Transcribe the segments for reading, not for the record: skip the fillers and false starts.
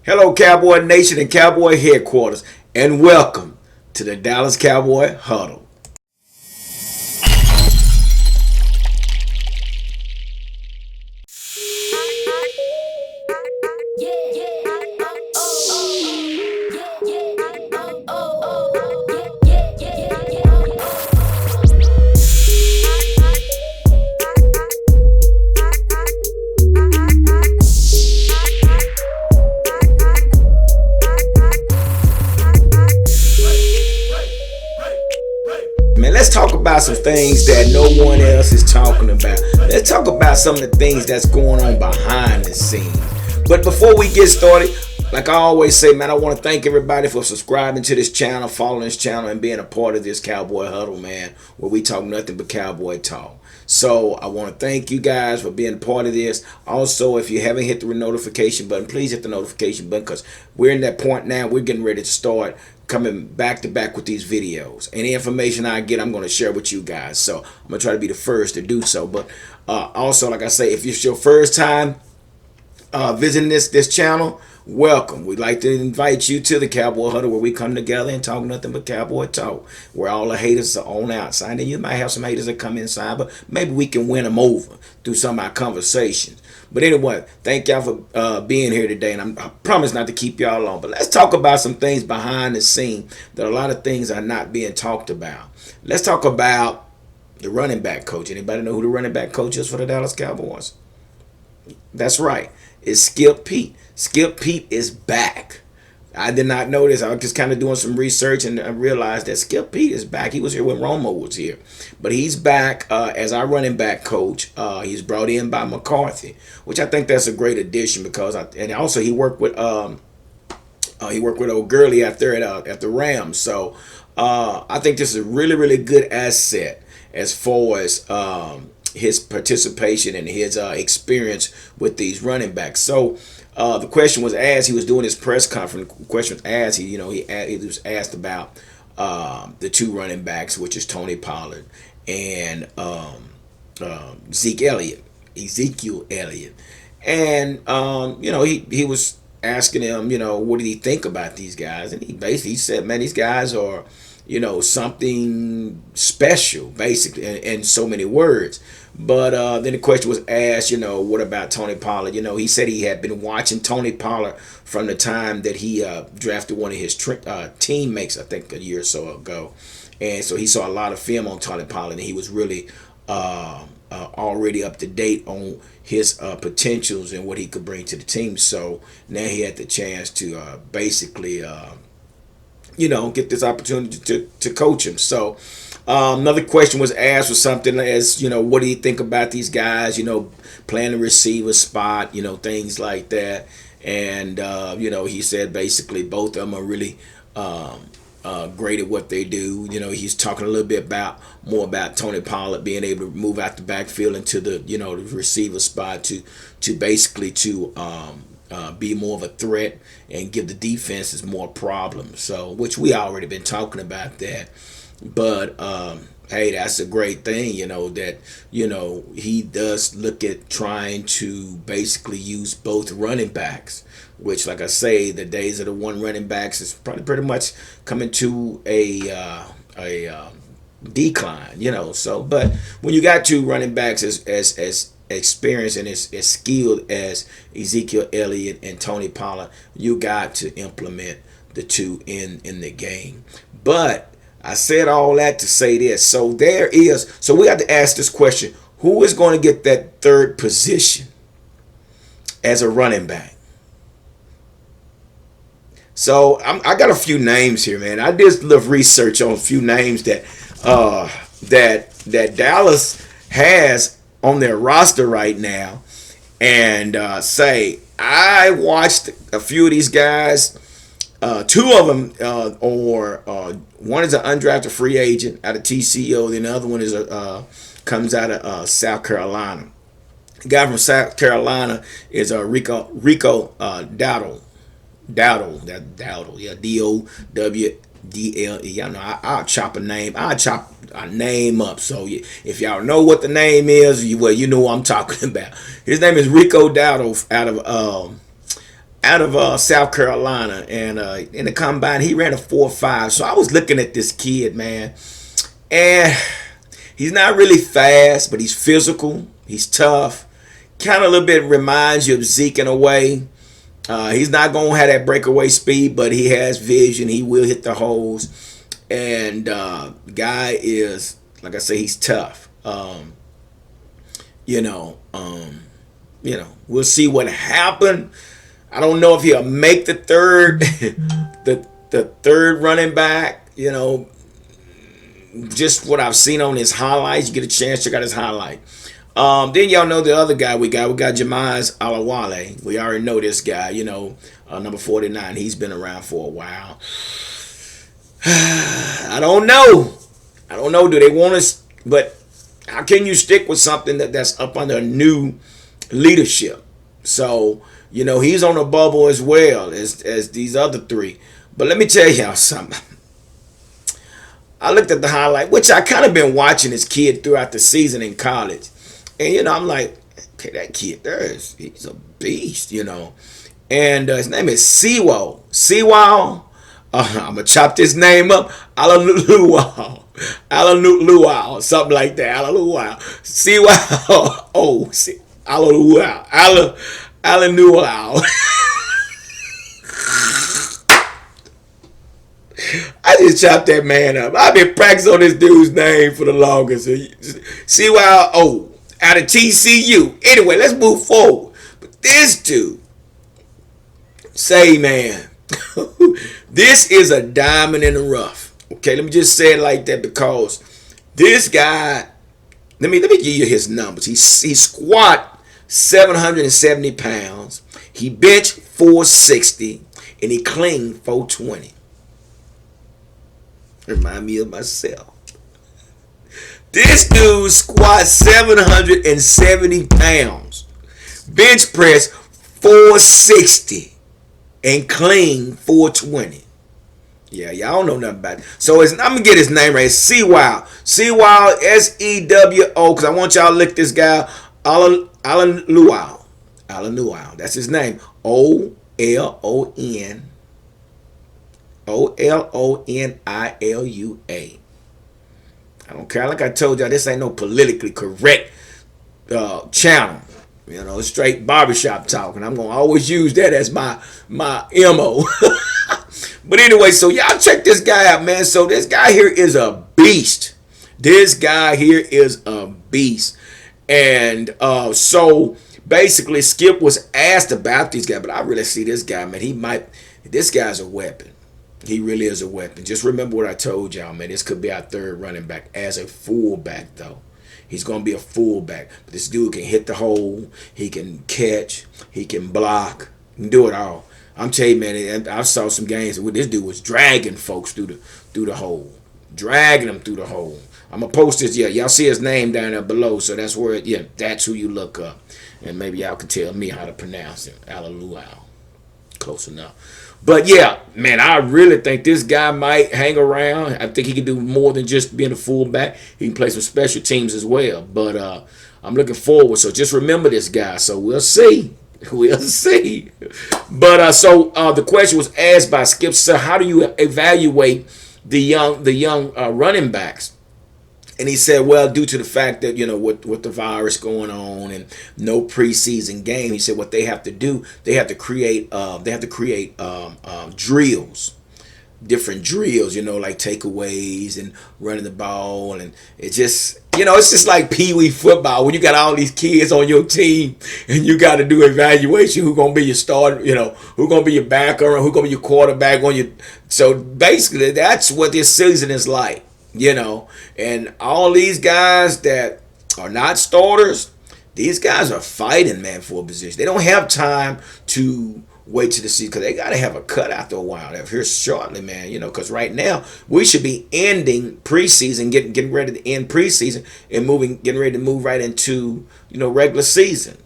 Hello, Cowboy Nation and Cowboy Headquarters, and welcome to the Dallas Cowboy Huddle. Man, let's talk about some things that no one else is talking about. Let's talk about some of the things that's going on behind the scenes. But before we get started, like I always say, man, I want to thank everybody for subscribing to this channel, following this channel, and being a part of this Cowboy Huddle, man, where we talk nothing but Cowboy talk. So I want to thank you guys for being a part of this. Also, if you haven't hit the notification button, please hit the notification button, because we're in that point now. We're getting ready to start coming back to back with these videos. Any information I get, I'm going to share with you guys. So I'm going to try to be the first to do so. But also, like I say, if it's your first time visiting this channel, welcome. We'd like to invite you to the Cowboy Huddle, where we come together and talk nothing but Cowboy talk, where all the haters are on outside. And you might have some haters that come inside, but maybe we can win them over through some of our conversations. But anyway, thank y'all for being here today, and I promise not to keep y'all long. But let's talk about some things behind the scene that a lot of things are not being talked about. Let's talk about the running back coach. Anybody know who the running back coach is for the Dallas Cowboys? That's right. It's Skip Peete. Skip Peete is back. I did not know this. I was just kind of doing some research, and I realized that Skip Peete is back. He was here when Romo was here. But he's back as our running back coach. He's brought in by McCarthy, which I think that's a great addition, because and also he worked with old Gurley out there at the Rams. So I think this is a really, really good asset as far as his participation and his experience with these running backs. So the question was asked. He was doing his press conference. The question was asked. He was asked about the two running backs, which is Tony Pollard and Ezekiel Elliott. And he was asking him, what did he think about these guys? And he basically said, man, these guys are, something special, basically, in so many words. But then the question was asked, what about Tony Pollard? He said he had been watching Tony Pollard from the time that he drafted one of his teammates, I think a year or so ago. And so he saw a lot of film on Tony Pollard, and he was really already up to date on his potentials and what he could bring to the team. So now he had the chance to basically get this opportunity to coach him. So another question was asked for something as, what do you think about these guys, playing the receiver spot, things like that. And, he said basically both of them are really great at what they do. He's talking a little bit more about Tony Pollard being able to move out the backfield into the, the receiver spot to basically be more of a threat and give the defenses more problems. So, which we already been talking about that. But hey, that's a great thing, that he does look at trying to basically use both running backs, which, like I say, the days of the one running backs is probably pretty much coming to a decline, So, but when you got two running backs as experienced and as skilled as Ezekiel Elliott and Tony Pollard, you got to implement the two in the game. But I said all that to say this. So we have to ask this question: who is going to get that third position as a running back? So I got a few names here, man. I did a little research on a few names that Dallas has on their roster right now, and I watched a few of these guys. Two of them one is an undrafted free agent out of TCU, and the other one is comes out of South Carolina. The guy from South Carolina is Rico Dowdle. Yeah, DOWDLE. Y'all know I'll chop a name. I'll chop a name up. So if y'all know what the name is, you know what I'm talking about. His name is Rico Dowdle out of out of South Carolina, and in the combine he ran a 4.5. So I was looking at this kid, man, and he's not really fast, but he's physical. He's tough. Kind of a little bit reminds you of Zeke in a way. He's not going to have that breakaway speed, but he has vision. He will hit the holes. And the guy is, like I say, he's tough. We'll see what happened. I don't know if he'll make the third, the third running back. Just what I've seen on his highlights. You get a chance to check out his highlight. Then y'all know the other guy we got. We got Jamize Alawale. We already know this guy. Number 49. He's been around for a while. I don't know. Do they want us? But how can you stick with something that's up under new leadership? So he's on a bubble as well as these other three. But let me tell y'all something. I looked at the highlight, which I kind of been watching this kid throughout the season in college. And, I'm like, okay, that kid there he's a beast, And his name is Sewell. I'm going to chop this name up. Alaluwal, something like that. Alaluwal. Sewell. Oh, Alaluwal. Alanuwal. I just chopped that man up. I've been practicing on this dude's name for the longest. Sewell, out of TCU. Anyway, let's move forward. But this dude, man, this is a diamond in the rough. Okay, let me just say it like that because this guy, let me give you his numbers. He squat 770 pounds. He bench 460, and he clean 420. Remind me of myself. This dude squats 770 pounds, bench press 460, and clean 420. Yeah, y'all don't know nothing about it. So I'm going to get his name right. Sewell. Sewell, S-E-W-O, because I want y'all to look this guy, Alan Luau. That's his name. O-L-O-N. O-L-O-N-I-L-U-A. I don't care. Like I told y'all, this ain't no politically correct channel. Straight barbershop talk. And I'm going to always use that as my MO. But anyway, so y'all check this guy out, man. So this guy here is a beast. And so basically, Skip was asked about these guys. But I really see this guy, man. This guy's a weapon. He really is a weapon. Just remember what I told y'all, man. This could be our third running back as a fullback, though. He's going to be a fullback. But this dude can hit the hole. He can catch. He can block. He can do it all. I'm telling you, man, I saw some games where this dude was dragging folks through the hole. Dragging them through the hole. I'm going to post this. Yeah, y'all see his name down there below. So that's where, that's who you look up. And maybe y'all can tell me how to pronounce it. Alaluau. Close enough. But yeah, man, I really think this guy might hang around. I think he can do more than just being a fullback. He can play some special teams as well. But I'm looking forward. So just remember this guy. So we'll see. We'll see. But so the question was asked by Skip, sir, how do you evaluate the young running backs? And he said, well, due to the fact that, with the virus going on and no preseason game, he said what they have to do, they have to create drills, different drills, like takeaways and running the ball. And it's just, it's just like peewee football when you got all these kids on your team and you got to do evaluation. Who's going to be your starter, who's going to be your backer and who's going to be your quarterback on your. So basically, that's what this season is like. And all these guys that are not starters, these guys are fighting, man, for a position. They don't have time to wait to the season because they got to have a cut after a while. They're here shortly, man, because right now we should be ending preseason, getting ready to end preseason and getting ready to move right into, regular season.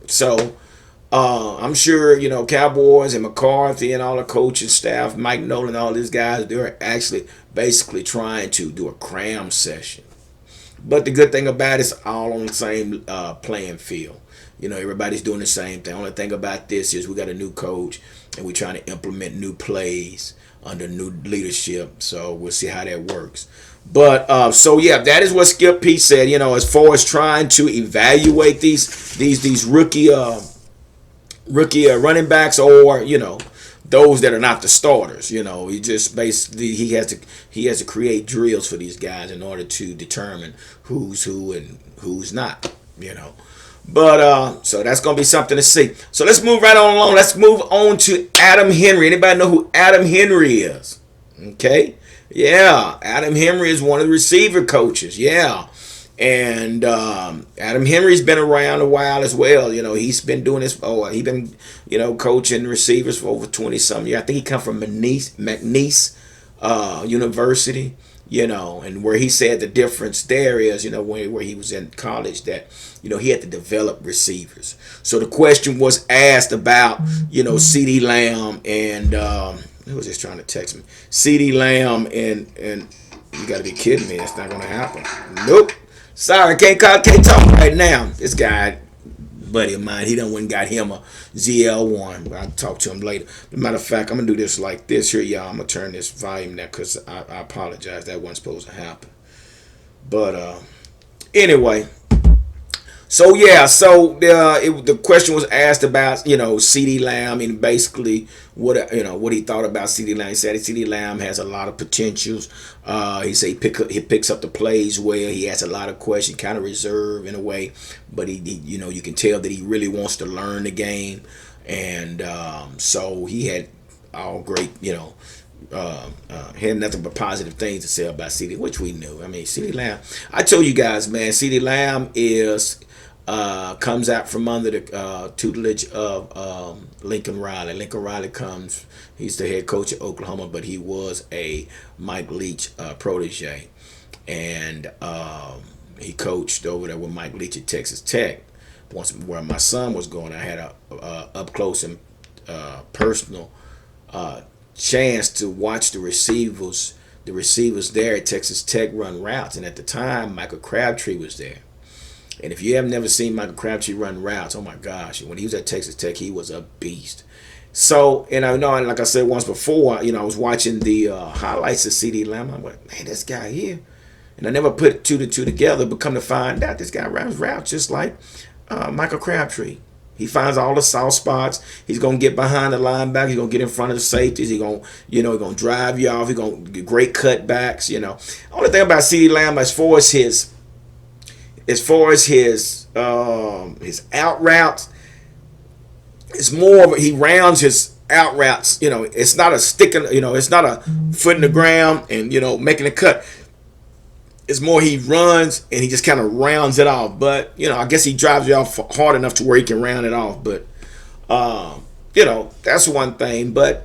So I'm sure, Cowboys and McCarthy and all the coaching staff, Mike Nolan, all these guys, they're actually basically trying to do a cram session. But the good thing about it is all on the same playing field. Everybody's doing the same thing. Only thing about this is we got a new coach and we're trying to implement new plays under new leadership. So we'll see how that works. But so yeah, that is what Skip P said. As far as trying to evaluate these rookie running backs, or those that are not the starters. He just basically he has to create drills for these guys in order to determine who's who and who's not. But so that's gonna be something to see. So let's move right on along. Let's move on to Adam Henry. Anybody know who Adam Henry is? Okay. Yeah, Adam Henry is one of the receiver coaches. Yeah. And Adam Henry's been around a while as well. He's been doing this. He's been, coaching receivers for over 20-some years. I think he come from McNeese University. And where he said the difference there is, where he was in college, that he had to develop receivers. So the question was asked about, CeeDee Lamb and who was just trying to text me? CeeDee Lamb and you got to be kidding me. That's not going to happen. Nope. Sorry, can't talk right now. This guy, buddy of mine, he done went and got him a ZL1. I'll talk to him later. As a matter of fact, I'm going to do this like this here, y'all. I'm going to turn this volume down because I apologize. That wasn't supposed to happen. But anyway. So yeah, the question was asked about CeeDee Lamb, and basically what he thought about CeeDee Lamb. He said CeeDee Lamb has a lot of potentials. He said he picks up the plays well. He has a lot of questions, kind of reserved in a way, but he you can tell that he really wants to learn the game, and so he had all great had nothing but positive things to say about CeeDee, which we knew. I mean, CeeDee Lamb. I told you guys, man, CeeDee Lamb comes out from under the tutelage of Lincoln Riley. Lincoln Riley he's the head coach at Oklahoma, but he was a Mike Leach protege. And he coached over there with Mike Leach at Texas Tech. Once where my son was going, I had a up close and personal chance to watch the receivers there at Texas Tech run routes. And at the time, Michael Crabtree was there. And if you have never seen Michael Crabtree run routes, oh my gosh, when he was at Texas Tech, he was a beast. So, and I know, and like I said once before, I was watching the highlights of CeeDee Lamb. I'm like, man, this guy here. And I never put two to two together, but come to find out, this guy runs routes just like Michael Crabtree. He finds all the soft spots. He's gonna get behind the linebacker. He's gonna get in front of the safeties. He's gonna drive you off. He's gonna get great cutbacks. Only thing about CeeDee Lamb, as far as his out routes, it's more of he rounds his out routes. It's not a sticking. It's not a foot in the ground and making a cut. It's more he runs and he just kind of rounds it off. But I guess he drives you off hard enough to where he can round it off. But that's one thing. But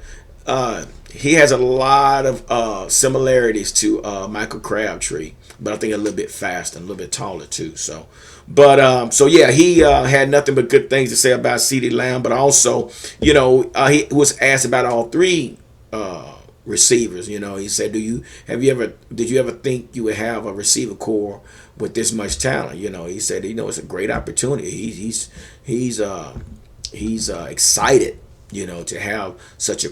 he has a lot of similarities to Michael Crabtree, but I think a little bit faster and a little bit taller too. So, but so yeah, he had nothing but good things to say about CeeDee Lamb. But also, he was asked about all three receivers. He said, did you ever think you would have a receiver core with this much talent? He said, it's a great opportunity. He's excited, to have such a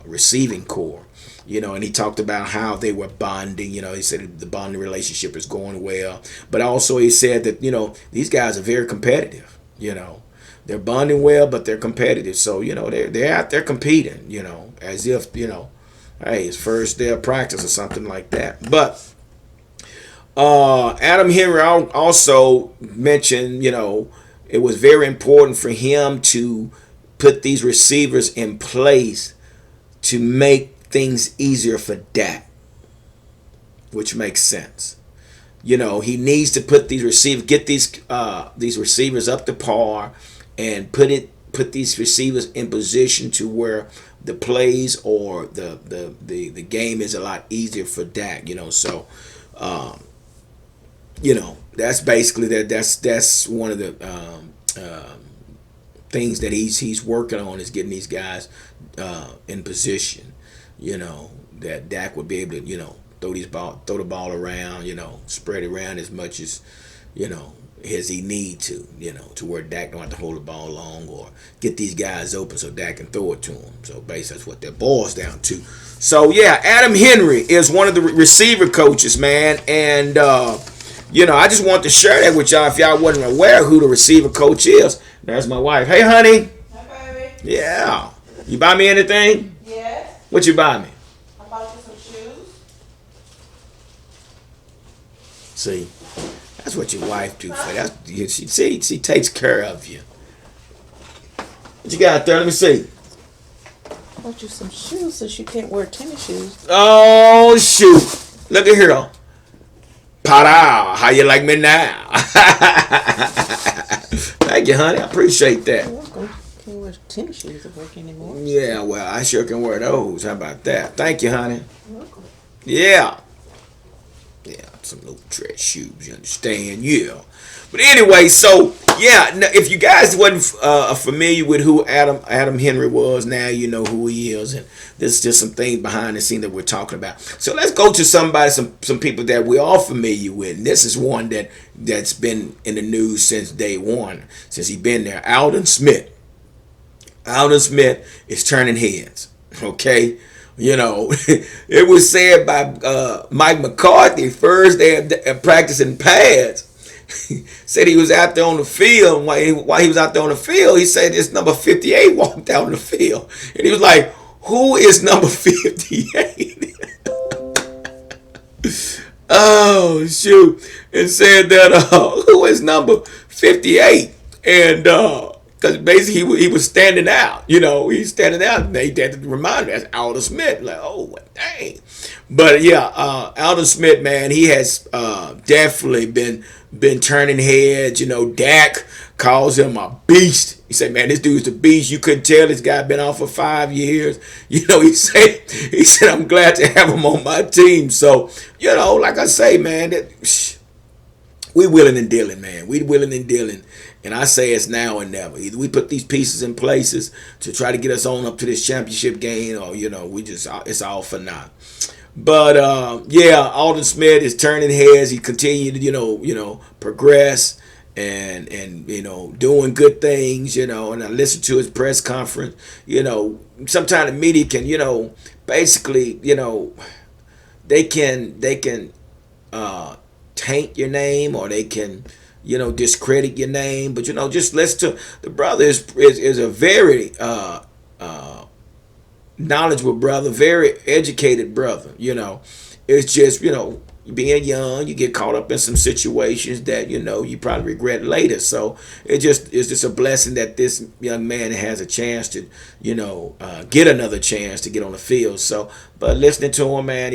receiving core. And he talked about how they were bonding. He said the bonding relationship is going well. But also he said that, these guys are very competitive. They're bonding well, but they're competitive. So, they're out there competing, as if, hey, it's first day of practice or something like that. But Adam Henry also mentioned, it was very important for him to put these receivers in place to make things easier for Dak, which makes sense. He needs to put these receivers, get these receivers up to par, and put these receivers in position to where the plays or the game is a lot easier for Dak. So that's basically that's one of the things that he's working on, is getting these guys in position. That Dak would be able to throw the ball around, spread it around as much as as he need to, to where Dak don't have to hold the ball long or get these guys open so Dak can throw it to him. So basically that's what that boils down to. So yeah, Adam Henry is one of the receiver coaches, man, and I just want to share that with y'all if y'all wasn't aware who the receiver coach is. There's my wife. Hey, honey. Hi, baby. Yeah. You buy me anything? Yes. What you buy me? I bought you some shoes. See, that's what your wife do for you. She takes care of you. What you got there? Let me see. I bought you some shoes so you can't wear tennis shoes. Oh, shoot. Look at here. Pow, how you like me now? Thank you, honey. I appreciate that. You're welcome. Can't wear tennis shoes at work anymore. Yeah, well, I sure can wear those. How about that? Thank you, honey. You're welcome. Yeah. Yeah, some little dress shoes, you understand? Yeah. But anyway, so, yeah, if you guys wasn't familiar with who Adam Henry was, now you know who he is. And there's just some things behind the scene that we're talking about. So let's go to some people that we're all familiar with. And this is one that's been in the news since day one, since he's been there. Aldon Smith. Aldon Smith is turning heads, okay? It was said by Mike McCarthy first day of practicing pads. Said he was out there on the field. While he was out there on the field, he said this number 58 walked out on the field. And he was like, who is number 58? Oh, shoot. And said that, who is number 58? And, because basically he was standing out. He's standing out. And they had to remind me, that's Aldon Smith. Like, oh, dang. But yeah, Aldon Smith, man, he has definitely been turning heads. Dak calls him a beast. He said, man, this dude's a beast. You couldn't tell this guy been off for 5 years. He said, I'm glad to have him on my team. So, like I say, man, we willing and dealing, man. We willing and dealing. And I say it's now or never. Either we put these pieces in places to try to get us on up to this championship game, or it's all for now. But yeah, Aldon Smith is turning heads. He continued to progress and doing good things. And I listened to his press conference. Sometimes the media can basically they can taint your name, or they can discredit your name. But just listen to the brother is a very knowledgeable brother, very educated brother. It's just being young, you get caught up in some situations that you probably regret later. So it's just a blessing that this young man has a chance to get another chance to get on the field. So, but listening to him, man,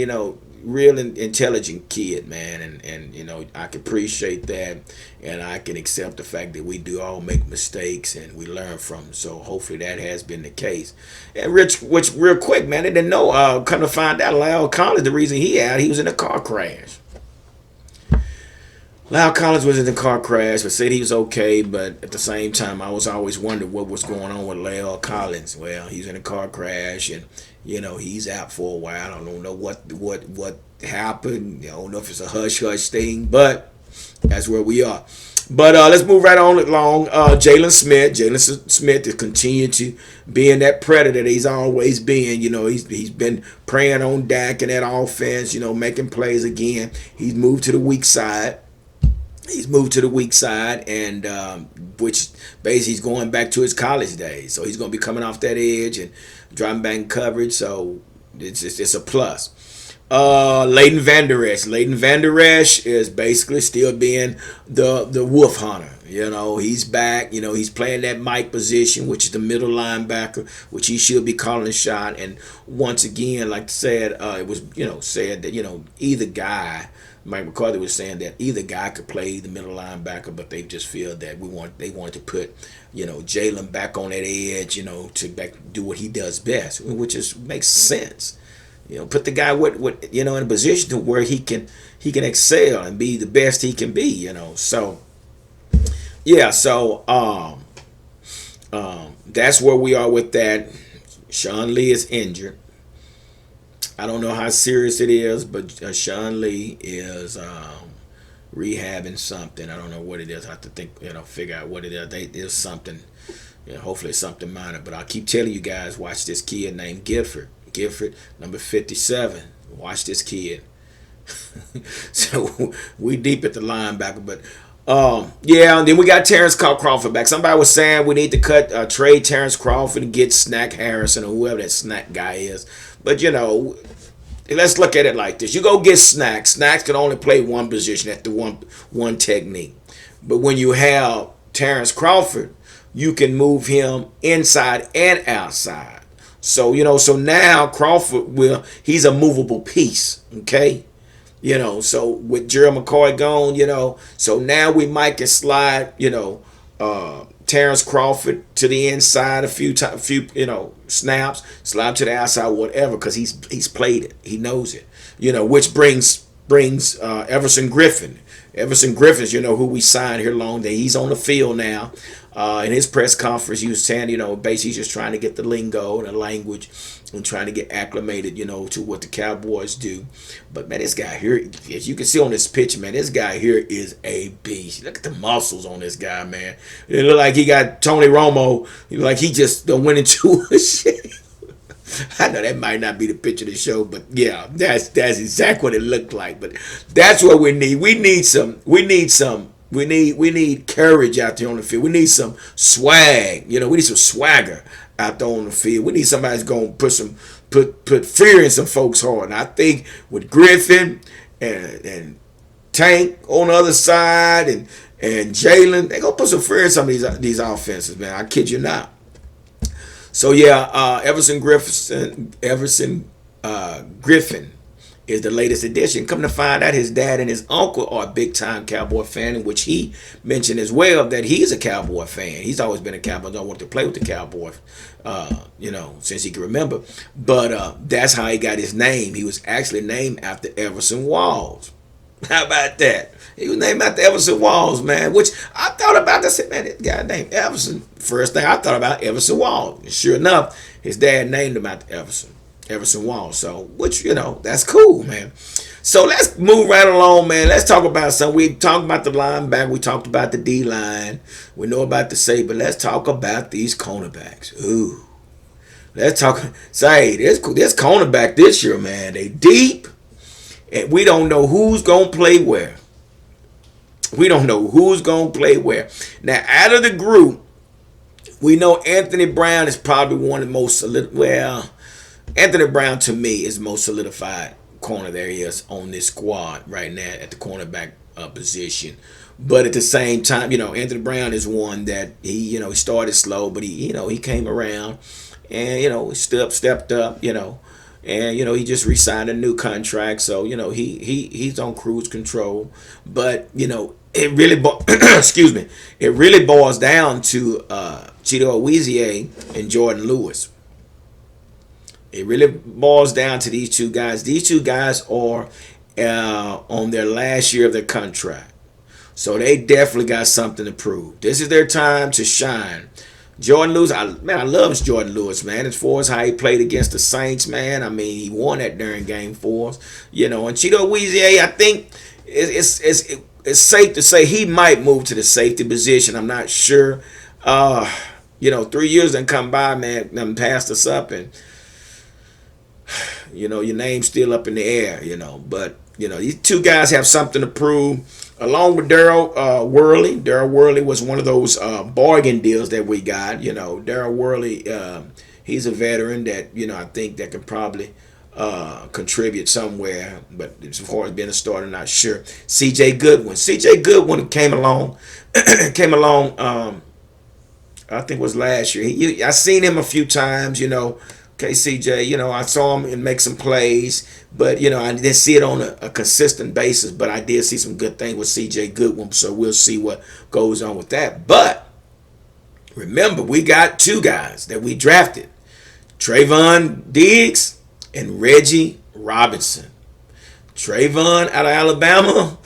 real intelligent kid, man, and I can appreciate that, and I can accept the fact that we do all make mistakes and we learn from them. So hopefully that has been the case. And which real quick, man, I didn't know. Come to find out, Lyle Collins, the reason he was in a car crash. Lyle Collins was in the car crash, but said he was okay. But at the same time, I was always wondering what was going on with Lyle Collins. Well, he's in a car crash, and he's out for a while. I don't know what happened. I don't know if it's a hush thing, but that's where we are. But let's move right on along. Jalen Smith has continued to be in that predator that he's always been. He's been preying on Dak and that offense. Making plays again. He's moved to the weak side. And which basically he's going back to his college days. So he's going to be coming off that edge and driving back in coverage. So it's a plus. Leighton Vander Esch is basically still being the wolf hunter. He's back. He's playing that Mike position, which is the middle linebacker, which he should be calling a shot. And once again, like I said, it was said that either guy. Mike McCarthy was saying that either guy could play the middle linebacker, but they just feel that they wanted to put Jalen back on that edge, to do what he does best, which makes sense. Put the guy in a position to where he can excel and be the best he can be. So yeah, so that's where we are with that. Sean Lee is injured. I don't know how serious it is, but Sean Lee is rehabbing something. I don't know what it is. I have to think, figure out what it is. There's something, hopefully it's something minor. But I'll keep telling you guys, watch this kid named Gifford. Gifford, number 57. Watch this kid. So we deep at the linebacker, but yeah. And then we got Terrence Crawford back. Somebody was saying we need to trade Terrence Crawford and get Snack Harrison or whoever that Snack guy is. But let's look at it like this. You go get Snack. Snacks can only play one position at the one technique. But when you have Terrence Crawford, you can move him inside and outside. So, so now Crawford he's a movable piece. Okay. So with Gerald McCoy gone, so now we might can slide, Terrence Crawford to the inside a few snaps, slide to the outside, whatever, because he's played it, he knows it, which brings Everson Griffin. Everson Griffin's, who we signed here long day. He's on the field now. In his press conference, he was saying, basically he's just trying to get the lingo and the language and trying to get acclimated, to what the Cowboys do. But, man, this guy here, as you can see on this picture, man, this guy here is a beast. Look at the muscles on this guy, man. It look like he got Tony Romo, like he just went into a shit. I know that might not be the picture of the show, but yeah, that's exactly what it looked like. But that's what we need. We need courage out there on the field. We need some swag. We need some swagger out there on the field. We need somebody that's gonna put fear in some folks' heart. And I think with Griffin and Tank on the other side and Jalen, they're gonna put some fear in some of these offenses, man. I kid you not. So yeah, Everson Griffin is the latest addition. Come to find out, his dad and his uncle are a big-time Cowboy fan, in which he mentioned as well that he's a Cowboy fan. He's always been a Cowboy. Don't want to play with the Cowboys, since he can remember. But that's how he got his name. He was actually named after Everson Walls. How about that? He was named after Everson Walls, man, which I thought about. I said, man, this guy named Everson. First thing I thought about, Everson Walls. And sure enough, his dad named him after Everson Walls. So, which, that's cool, man. So let's move right along, man. Let's talk about something. We talked about the linebacker. We talked about the D-line. We know about the safety, but let's talk about these cornerbacks. Ooh. Let's talk. Say, this cornerback this year, man, they deep. And we don't know who's going to play where. Now, out of the group, we know Anthony Brown is probably one of the most Anthony Brown to me is the most solidified corner there is on this squad right now at the cornerback position. But at the same time, Anthony Brown is one that he started slow, but he came around and, he stepped up, and he just re-signed a new contract, so he's on cruise control. But it really it really boils down to Cheeto Awezier and Jordan Lewis. It really boils down to these two guys. These two guys are on their last year of their contract, so they definitely got something to prove. This is their time to shine. Jordan Lewis, I love Jordan Lewis, man. As far as how he played against the Saints, man, I mean, he won that during Game 4. And Cheeto Awezier, I think it's safe to say he might move to the safety position. I'm not sure. 3 years done come by, man, done passed us up, and your name's still up in the air, But, these two guys have something to prove. Along with Daryl Worley. Daryl Worley was one of those bargain deals that we got. Daryl Worley, he's a veteran that, I think that can probably contribute somewhere. But as far as being a starter, not sure. CJ Goodwin came along. I think it was last year. I seen him a few times, Okay, CJ, I saw him and make some plays, but, I didn't see it on a consistent basis, but I did see some good things with CJ Goodwin, so we'll see what goes on with that. But remember, we got two guys that we drafted, Trayvon Diggs and Reggie Robinson. Trayvon out of Alabama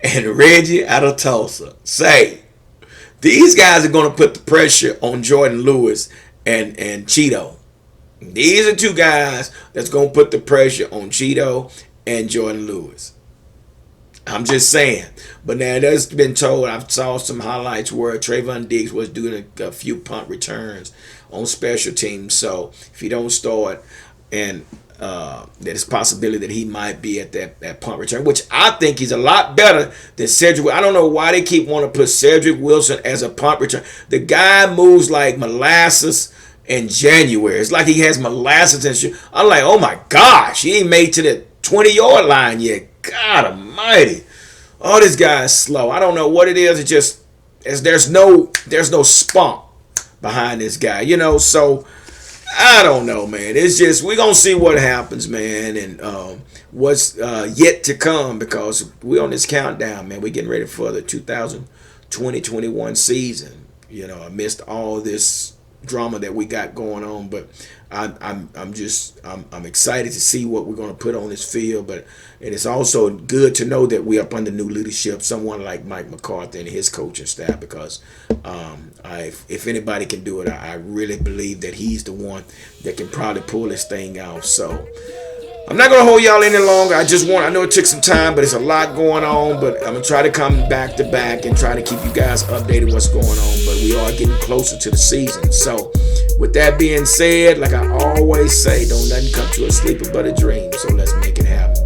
and Reggie out of Tulsa. These guys are going to put the pressure on Jordan Lewis and Cheeto. These are two guys that's going to put the pressure on Cheeto and Jordan Lewis. I'm just saying. But now there's been told, I saw some highlights where Trayvon Diggs was doing a few punt returns on special teams. So if he don't start, and there's a possibility that he might be at that punt return, which I think he's a lot better than Cedric. I don't know why they keep wanting to put Cedric Wilson as a punt return. The guy moves like molasses in January. It's like he has molasses and shit. I'm like, oh my gosh, he ain't made to the 20-yard line yet. God almighty. Oh, this guy is slow. I don't know what it is. It just there's no spunk behind this guy, you know. So I don't know, man. It's just we're gonna see what happens, man, and what's yet to come, because we're on this countdown, man. We're getting ready for the 2020-21 season. You know, amidst all this drama that we got going on, but I'm excited to see what we're going to put on this field. But it is also good to know that we're up under new leadership, someone like Mike McCarthy and his coaching staff, because if anybody can do it, I really believe that he's the one that can probably pull this thing out. So I'm not going to hold y'all any longer. I know it took some time, but it's a lot going on. But I'm going to try to come back to back and try to keep you guys updated what's going on. But we are getting closer to the season. So with that being said, like I always say, don't nothing come to a sleeper but a dream. So let's make it happen.